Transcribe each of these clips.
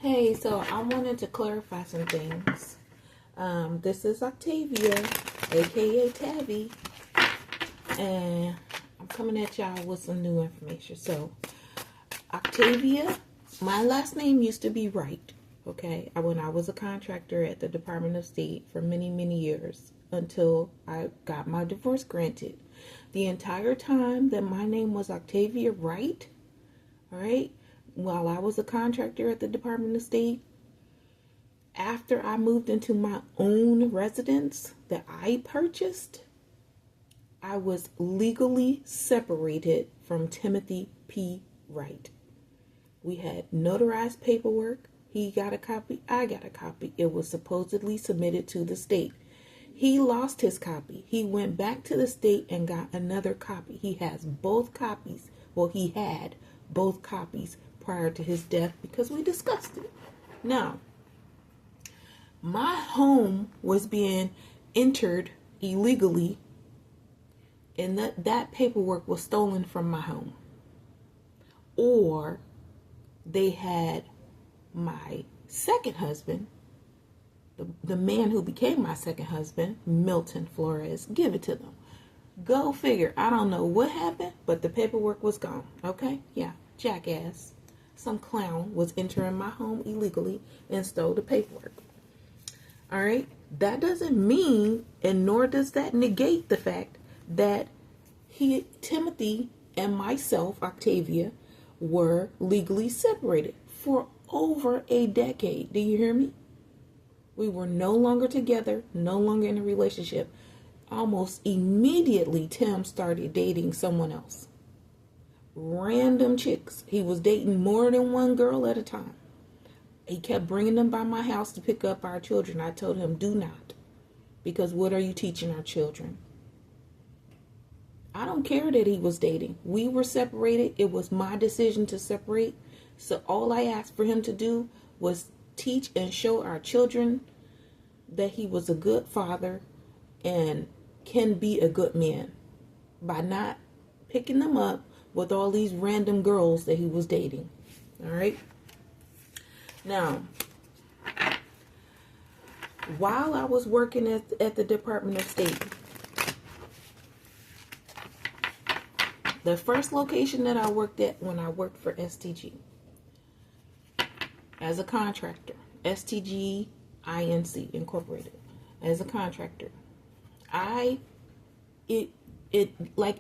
Hey, so I wanted to clarify some things. This is Octavia, aka Tabby, and I'm coming at y'all with some new information. So, Octavia, my last name used to be Wright, okay? When I was a contractor at the Department of State for many, many years until I got my divorce granted. The entire time that my name was Octavia Wright, all right, while I was a contractor at the Department of State, after I moved into my own residence that I purchased, I was legally separated from Timothy P. Wright. We had notarized paperwork. He got a copy, I got a copy. It was supposedly submitted to the state. He lost his copy. He went back to the state and got another copy. He has both copies. Well, he had both copies prior to his death because we discussed it. Now, my home was being entered illegally, and that paperwork was stolen from my home. Or they had my second husband, the man who became my second husband, Milton Flores, give it to them. Go figure. I don't know what happened, but the paperwork was gone. Okay? Yeah, jackass. Some clown was entering my home illegally and stole the paperwork. All right? That doesn't mean, and nor does that negate the fact that Timothy and myself, Octavia, were legally separated for over a decade. Do you hear me? We were no longer together, no longer in a relationship. Almost immediately, Tim started dating someone else. Random chicks. He was dating more than one girl at a time. He kept bringing them by my house to pick up our children. I told him, do not. Because what are you teaching our children? I don't care that he was dating. We were separated. It was my decision to separate. So all I asked for him to do was teach and show our children that he was a good father and can be a good man by not picking them up with all these random girls that he was dating. All right. Now, while I was working at the Department of State, the first location that I worked at when I worked for STG as a contractor, STG Inc. Incorporated, as a contractor,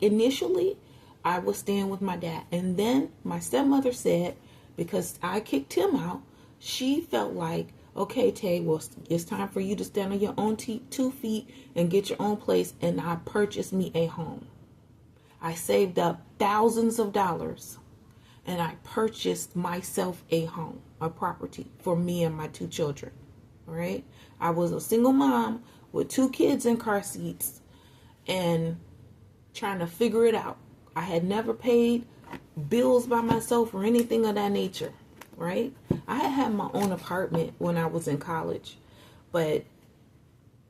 initially I was staying with my dad, and then my stepmother said, because I kicked him out, she felt like, okay, Tay, well, it's time for you to stand on your own 2 feet and get your own place, and I purchased me a home. I saved up thousands of dollars, and I purchased myself a home, a property for me and my 2 children. All right? I was a single mom with 2 kids in car seats and trying to figure it out. I had never paid bills by myself or anything of that nature, right? I had my own apartment when I was in college, but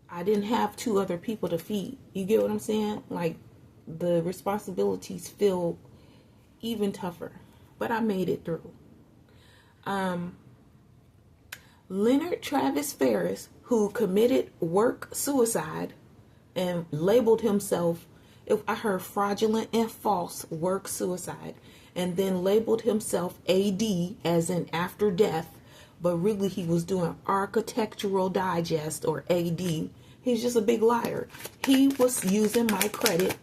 I didn't have 2 other people to feed. You get what I'm saying? Like, the responsibilities feel even tougher, but I made it through. Leonard Travis Ferris, who committed work suicide and labeled himself, I heard fraudulent and false work suicide, and then labeled himself AD, as in after death, but really he was doing Architectural Digest, or AD. He's just a big liar. He was using my credit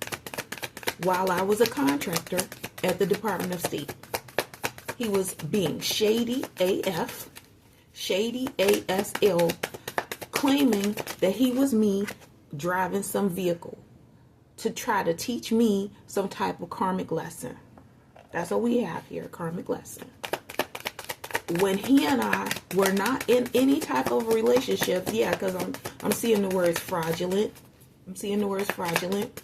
while I was a contractor at the Department of State. He was being shady AF, shady ASL, claiming that he was me driving some vehicle to try to teach me some type of karmic lesson. That's what we have here, karmic lesson. When he and I were not in any type of relationship, yeah, because I'm seeing the words fraudulent. I'm seeing the words fraudulent.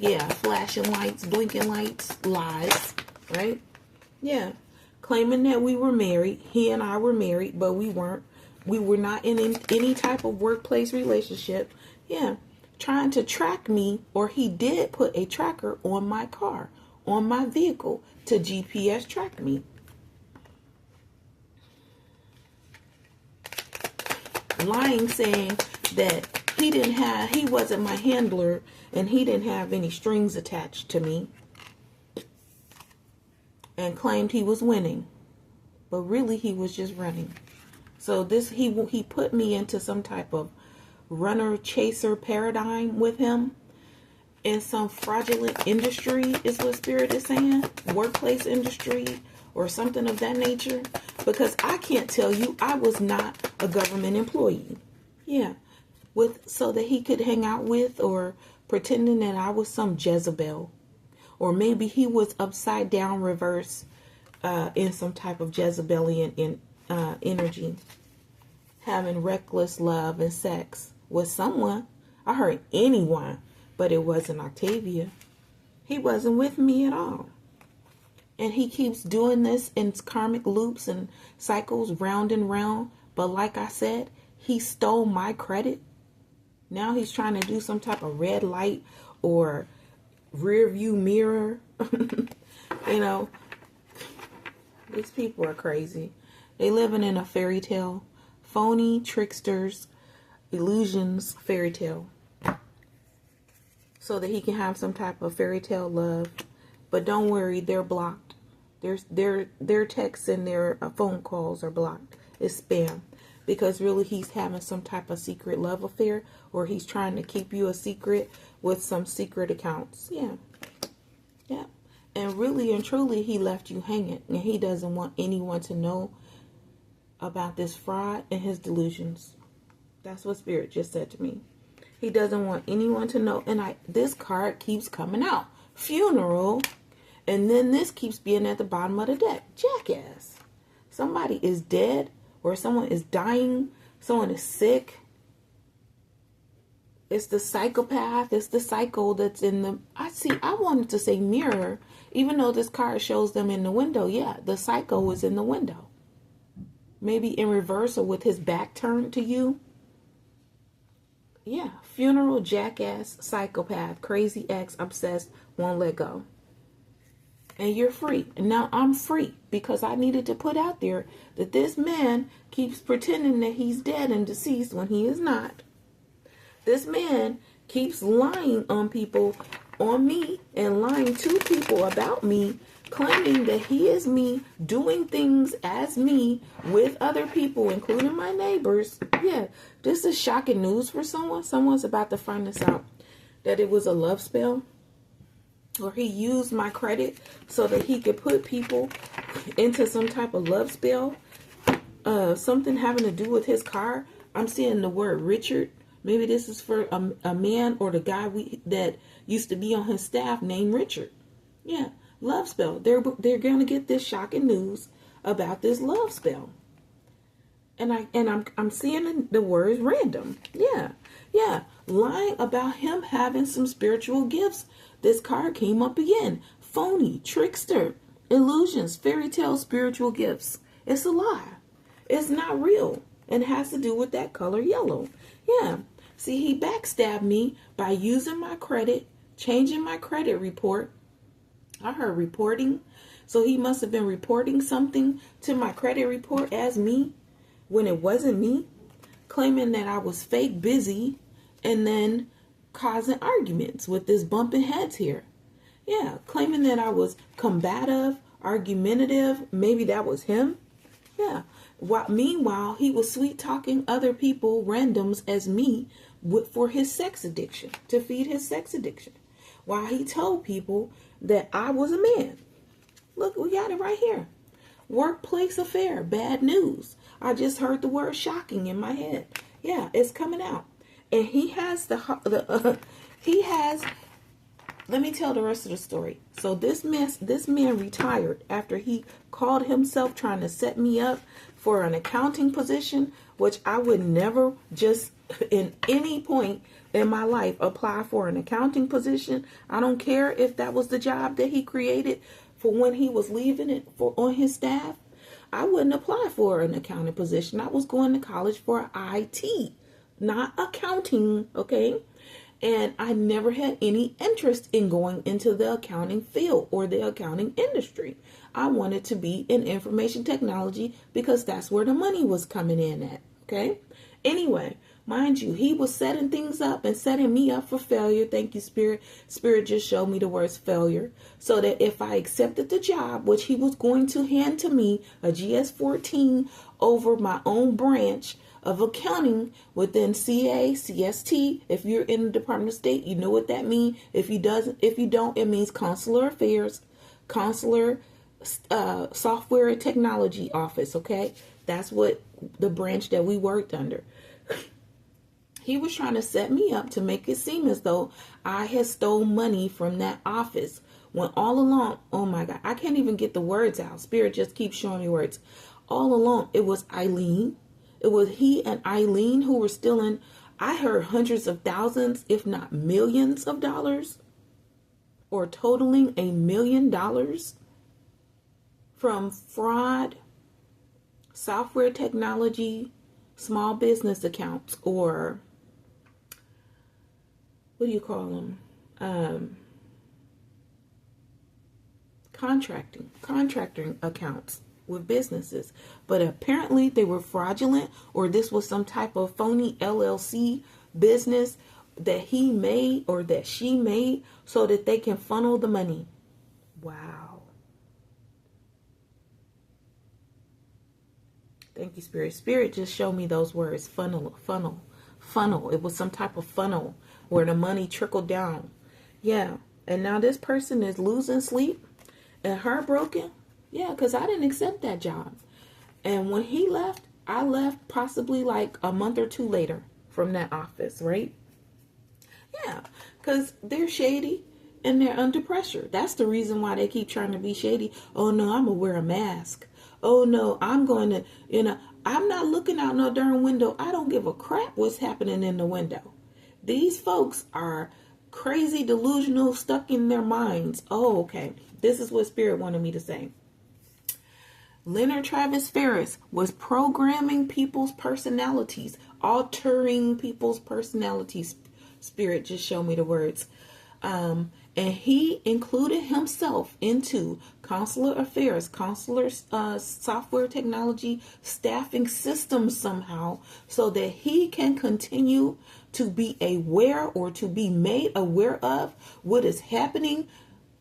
Yeah, flashing lights, blinking lights, lies, right? Yeah, claiming that we were married. He and I were married, but we weren't. We were not in any type of workplace relationship. Yeah, trying to track me, or he did put a tracker on my car, on my vehicle, to GPS track me. lying, saying that he wasn't my handler and he didn't have any strings attached to me, and claimed he was winning, but really he was just running. So he put me into some type of runner chaser paradigm with him in some fraudulent industry, is what Spirit is saying, workplace industry or something of that nature, because I can't tell you I was not a government employee. Yeah, so that he could hang out with, or pretending that I was some Jezebel, or maybe he was upside down reverse in some type of Jezebelian energy, having reckless love and sex with someone. I heard anyone, but it wasn't Octavia. He wasn't with me at all. And he keeps doing this in karmic loops and cycles, round and round. But like I said, he stole my credit. Now he's trying to do some type of red light or rear view mirror. You know, these people are crazy. They living in a fairy tale, phony tricksters, illusions fairy tale, so that he can have some type of fairy tale love. But don't worry, they're blocked. Their texts and their phone calls are blocked. It's spam. Because really he's having some type of secret love affair, or he's trying to keep you a secret with some secret accounts. Yeah. Yeah. And really and truly he left you hanging, and he doesn't want anyone to know about this fraud and his delusions. That's what Spirit just said to me. He doesn't want anyone to know. And this card keeps coming out. Funeral. And then this keeps being at the bottom of the deck. Jackass. Somebody is dead, or someone is dying. Someone is sick. It's the psychopath. It's the psycho that's in the... I wanted to say mirror, even though this card shows them in the window. Yeah, the psycho is in the window. Maybe in reverse, or with his back turned to you. Yeah, funeral, jackass, psychopath, crazy ex, obsessed, won't let go. And you're free. And now I'm free, because I needed to put out there that this man keeps pretending that he's dead and deceased when he is not. This man keeps lying on people, on me, and lying to people about me, claiming that he is me, doing things as me with other people, including my neighbors. Yeah, this is shocking news for someone. Someone's about to find this out, that it was a love spell, or he used my credit so that he could put people into some type of love spell. Something having to do with his car. I'm seeing the word Richard. Maybe this is for a man, or the guy that used to be on his staff named Richard. Yeah, love spell. They're going to get this shocking news about this love spell. And I'm seeing the words random. Yeah, lying about him having some spiritual gifts. This card came up again. Phony, trickster, illusions, fairy tale, spiritual gifts. It's a lie. It's not real. And it has to do with that color yellow. Yeah. See, he backstabbed me by using my credit, changing my credit report. I heard reporting. So he must have been reporting something to my credit report as me when it wasn't me. Claiming that I was fake busy, and then causing arguments with this bumping heads here. Yeah, claiming that I was combative, argumentative. Maybe that was him. Yeah. Meanwhile, he was sweet talking other people, randoms, as me for his sex addiction, to feed his sex addiction. While he told people that I was a man. Look, we got it right here. Workplace affair, bad news. I just heard the word shocking in my head. Yeah, it's coming out. And he has let me tell the rest of the story. So this man retired after he called himself trying to set me up for an accounting position, which I would never just in any point in my life apply for an accounting position. I don't care if that was the job that he created for when he was leaving it for on his staff. I wouldn't apply for an accounting position. I was going to college for IT, not accounting, okay? And I never had any interest in going into the accounting field or the accounting industry. I wanted to be in information technology because that's where the money was coming in at, Okay. Anyway, mind you, he was setting things up and setting me up for failure. Thank you, Spirit. Spirit just showed me the words failure. So that if I accepted the job, which he was going to hand to me, a GS-14 over my own branch of accounting within CA, CST. If you're in the Department of State, you know what that means. If you don't, it means Consular Affairs, Consular Software and Technology Office. Okay, that's what the branch that we worked under. He was trying to set me up to make it seem as though I had stole money from that office, when all along, oh my God, I can't even get the words out. Spirit just keeps showing me words. All along, it was Eileen. It was he and Eileen who were stealing, I heard, hundreds of thousands, if not millions of dollars, or totaling $1 million from fraud, software technology, small business accounts, or what do you call them? Contracting accounts with businesses. But apparently they were fraudulent, or this was some type of phony LLC business that he made or that she made so that they can funnel the money. Wow. Thank you, Spirit. Spirit just showed me those words. Funnel. It was some type of funnel where the money trickled down. Yeah. And now this person is losing sleep and heartbroken. Yeah, because I didn't accept that job. And when he left, I left possibly like a month or two later from that office, right? Yeah, because they're shady and they're under pressure. That's the reason why they keep trying to be shady. Oh, no, I'm going to wear a mask. Oh, no, I'm going to, I'm not looking out no darn window. I don't give a crap what's happening in the window. These folks are crazy, delusional, stuck in their minds. Oh, okay. This is what Spirit wanted me to say. Leonard Travis Ferris was programming people's personalities, altering people's personalities. Spirit just showed me the words. And he included himself into consular affairs, consular software technology, staffing systems somehow, so that he can continue to be aware or to be made aware of what is happening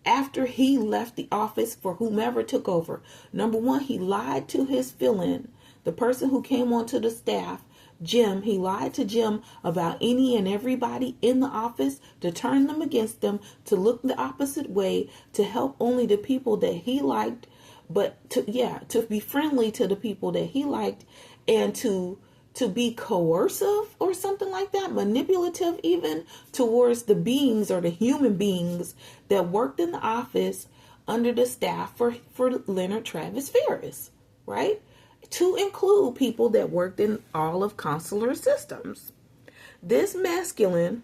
after he left the office for whomever took over. Number one, he lied to his fill-in, the person who came onto the staff, Jim. He lied to Jim about any and everybody in the office, to turn them against them, to look the opposite way, to help only the people that he liked, but to be friendly to the people that he liked, and to be coercive or something like that, manipulative even towards the beings or the human beings that worked in the office under the staff for Leonard Travis Ferris, right? To include people that worked in all of consular systems. This masculine,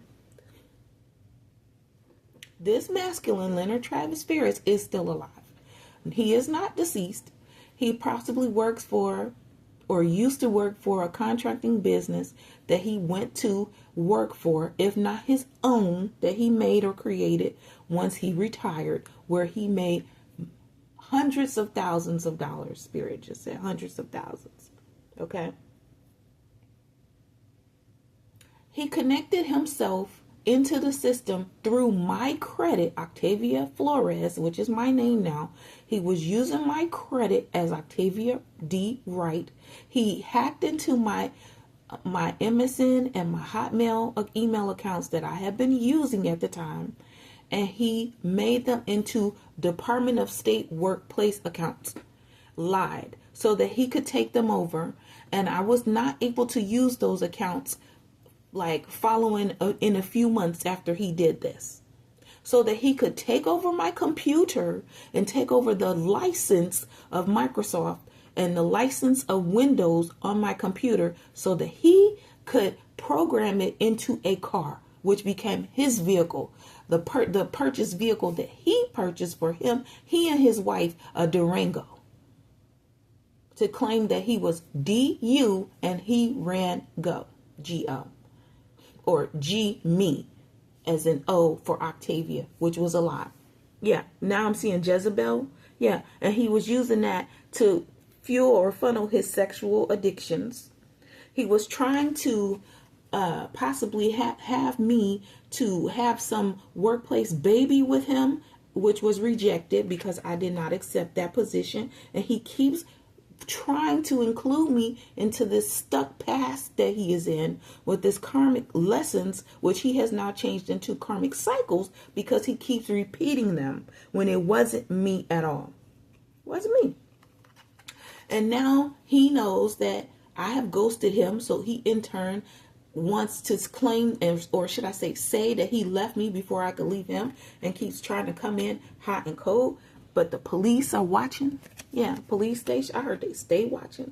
Leonard Travis Ferris, is still alive. He is not deceased. He possibly works for, or used to work for, a contracting business that he went to work for, if not his own, that he made or created once he retired, where he made hundreds of thousands of dollars. Spirit just said hundreds of thousands. Okay. He connected himself into the system through my credit, Octavia Flores, which is my name now. He was using my credit as Octavia D. Wright. He hacked into my MSN and my Hotmail email accounts that I had been using at the time, and he made them into Department of State workplace accounts. Lied so that he could take them over, and I was not able to use those accounts like following in a few months after he did this, so that he could take over my computer and take over the license of Microsoft and the license of Windows on my computer, so that he could program it into a car, which became his vehicle, the purchase vehicle that he purchased for him, he and his wife, a Durango, to claim that he was DU and he ran Go, G-O. Or G me, as in O for Octavia, which was a lie. Yeah, now I'm seeing Jezebel. Yeah, and he was using that to fuel or funnel his sexual addictions. He was trying to possibly have me to have some workplace baby with him, which was rejected because I did not accept that position. And he keeps trying to include me into this stuck past that he is in with this karmic lessons, which he has now changed into karmic cycles because he keeps repeating them when it wasn't me at all. It wasn't me. And now he knows that I have ghosted him, so he in turn wants to claim, or should I say that he left me before I could leave him, and keeps trying to come in hot and cold. But the police are watching. Yeah, police station. I heard they stay watching.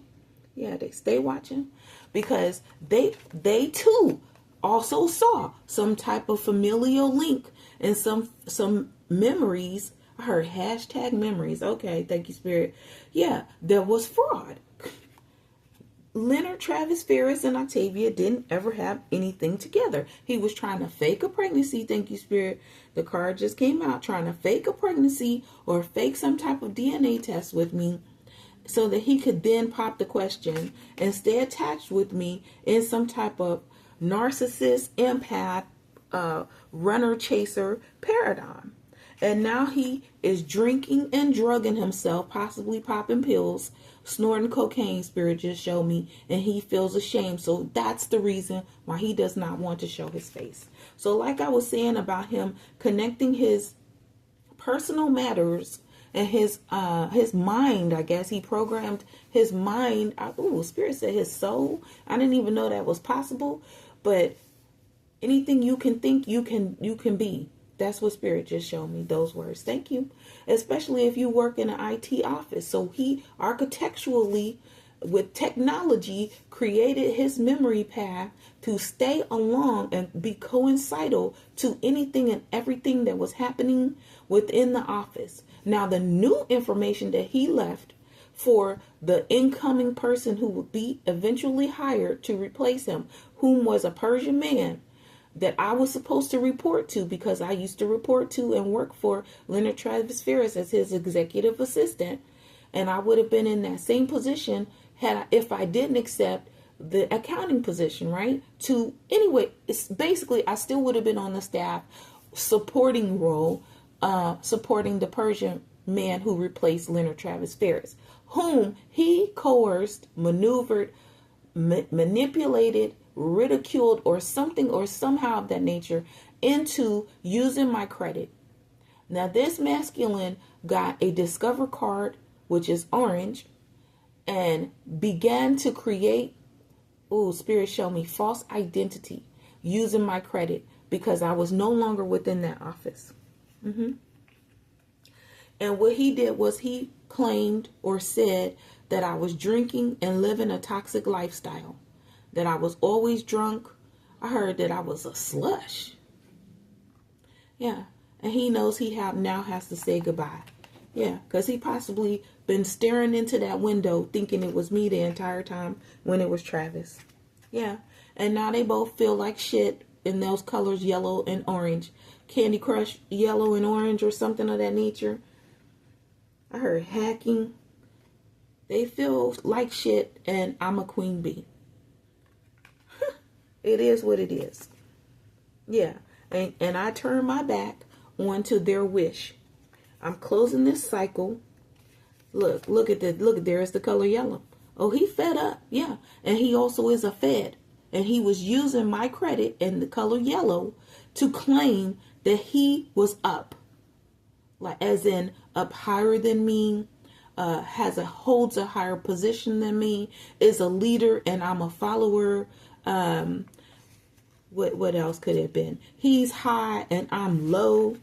Yeah, they stay watching because they too also saw some type of familial link and some memories. I heard hashtag memories. Okay, thank you, Spirit. Yeah, there was fraud. Leonard Travis Ferris and Octavia didn't ever have anything together. He was trying to fake a pregnancy. Thank you, Spirit. The card just came out, trying to fake a pregnancy or fake some type of DNA test with me so that he could then pop the question and stay attached with me in some type of narcissist, empath, runner chaser paradigm. And now he is drinking and drugging himself, possibly popping pills, snorting cocaine, Spirit just showed me, and he feels ashamed. So that's the reason why he does not want to show his face. So like I was saying about him connecting his personal matters and his mind, I guess he programmed his mind. Spirit said his soul. I didn't even know that was possible, but anything you can think, you can be. That's what Spirit just showed me, those words. Thank you. Especially if you work in an IT office. So he architecturally, with technology, created his memory path to stay along and be coincidental to anything and everything that was happening within the office. Now, the new information that he left for the incoming person who would be eventually hired to replace him, whom was a Persian man, that I was supposed to report to because I used to report to and work for Leonard Travis Ferris as his executive assistant. And I would have been in that same position if I didn't accept the accounting position, right? Anyway, it's basically, I still would have been on the staff supporting role, supporting the Persian man who replaced Leonard Travis Ferris, whom he coerced, maneuvered, manipulated, ridiculed, or something or somehow of that nature into using my credit. Now this masculine got a Discover card, which is orange, and began to create, Spirit showed me, false identity using my credit because I was no longer within that office. And what he did was he claimed or said that I was drinking and living a toxic lifestyle, that I was always drunk. I heard that I was a slush. Yeah. And he knows he now has to say goodbye. Yeah. Because he possibly been staring into that window thinking it was me the entire time when it was Travis. Yeah. And now they both feel like shit in those colors, yellow and orange. Candy Crush, yellow and orange or something of that nature. I heard hacking. They feel like shit and I'm a queen bee. It is what it is. Yeah. And I turn my back onto their wish. I'm closing this cycle. Look at that. Look, there is the color yellow. Oh, he fed up. Yeah. And he also is a Fed. And he was using my credit and the color yellow to claim that he was up. Like as in up higher than me. Holds a higher position than me. Is a leader and I'm a follower. What else could it have been? He's high and I'm low.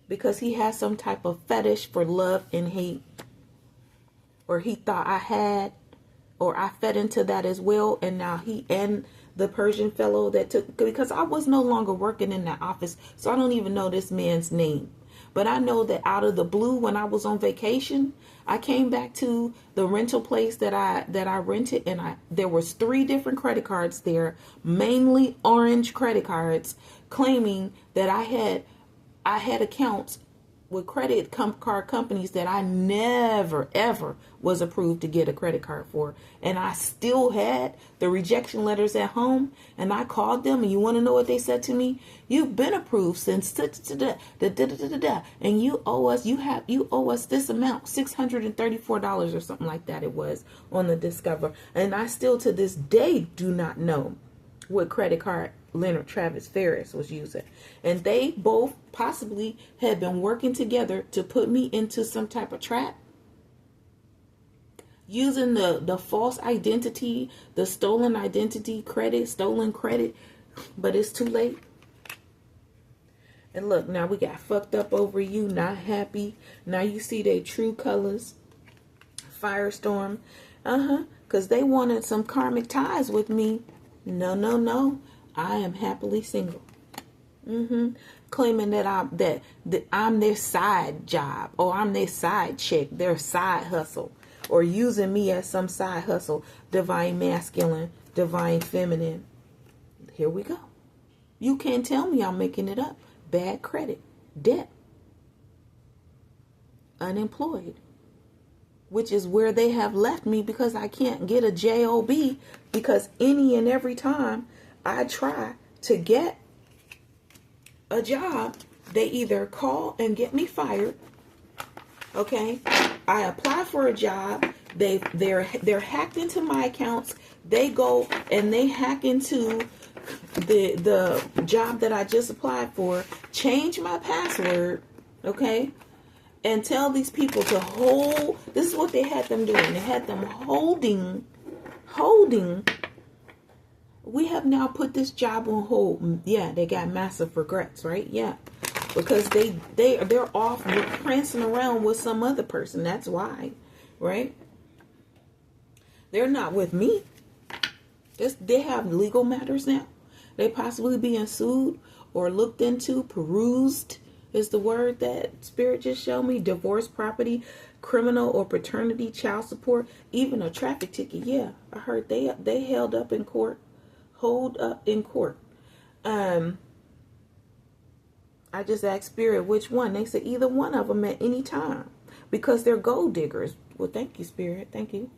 Because he has some type of fetish for love and hate. Or he thought I had. Or I fed into that as well. And now he and the Persian fellow that took. Because I was no longer working in that office. So I don't even know this man's name. But I know that out of the blue, when I was on vacation, I came back to the rental place that I rented, and there was 3 different credit cards there, mainly orange credit cards, claiming that I had accounts with credit card companies that I never ever was approved to get a credit card for, and I still had the rejection letters at home. And I called them, and you want to know what they said to me? You've been approved since and you owe us this amount, $634 or something like that. It was on the Discover, and I still to this day do not know what credit card Leonard Travis Ferris was using. And they both possibly had been working together to put me into some type of trap, using the false identity, the stolen identity, stolen credit. But it's too late. And look, now we got fucked up over you, not happy. Now you see their true colors. Firestorm. Because they wanted some karmic ties with me. No, no, no. I am happily single. Claiming that I'm their side job, or I'm their side chick, their side hustle, or using me as some side hustle. Divine masculine, divine feminine. Here we go. You can't tell me I'm making it up. Bad credit, debt, unemployed, which is where they have left me, because I can't get a job, because any and every time I try to get a job, they either call and get me fired. Okay, I apply for a job, they're hacked into my accounts. They go and they hack into the job that I just applied for, change my password, okay, and tell these people to hold. This is what they had them doing. They had them holding. We have now put this job on hold. Yeah, they got massive regrets, right? Yeah, because they're off prancing around with some other person. That's why, right? They're not with me. They have legal matters now. They possibly being sued or looked into, perused is the word that Spirit just showed me. Divorce, property, criminal or paternity, child support, even a traffic ticket. Yeah, I heard they held up in court. Hold up in court. I just asked Spirit which one. They said either one of them at any time, because they're gold diggers. Well, thank you, Spirit. Thank you.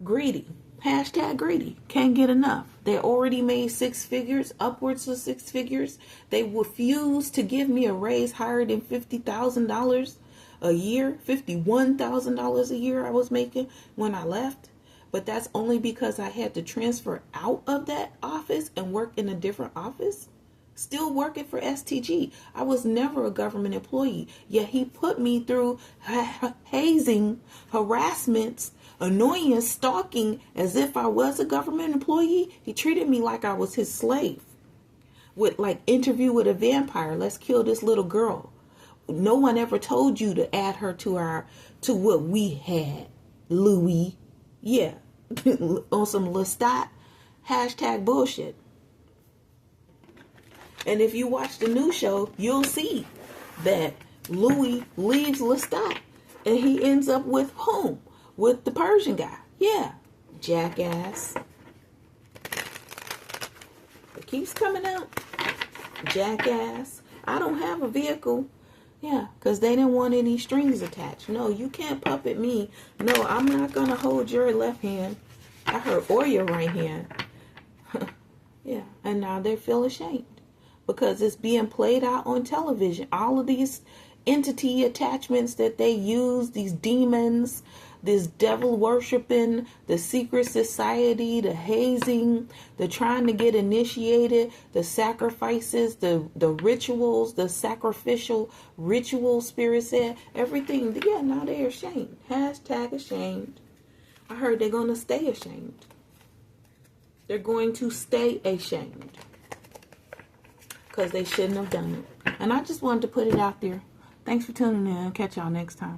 Greedy. Hashtag greedy. Can't get enough. They already made 6 figures, upwards of 6 figures. They refused to give me a raise higher than $50,000 a year. $51,000 a year I was making when I left. But that's only because I had to transfer out of that office and work in a different office. Still working for STG. I was never a government employee. Yet he put me through hazing, harassments, annoyance, stalking, as if I was a government employee. He treated me like I was his slave. With like Interview with a Vampire. Let's kill this little girl. No one ever told you to add her to what we had. Louis. Yeah. On some Ltfad hashtag bullshit. And if you watch the new show, you'll see that Louis leaves Ltfad and he ends up with whom? With the Persian guy. Yeah. Jackass. It keeps coming out. Jackass. I don't have a vehicle. Yeah, because they didn't want any strings attached. No, you can't puppet me. No, I'm not going to hold your left hand. I heard, or your right hand. Yeah, and now they feel ashamed because it's being played out on television. All of these entity attachments that they use, these demons, this devil worshiping, the secret society, the hazing, the trying to get initiated, the sacrifices, the rituals, the sacrificial ritual, Spirit said, everything. Yeah, now they're ashamed. Hashtag ashamed. I heard they're going to stay ashamed. They're going to stay ashamed because they shouldn't have done it. And I just wanted to put it out there. Thanks for tuning in. Catch y'all next time.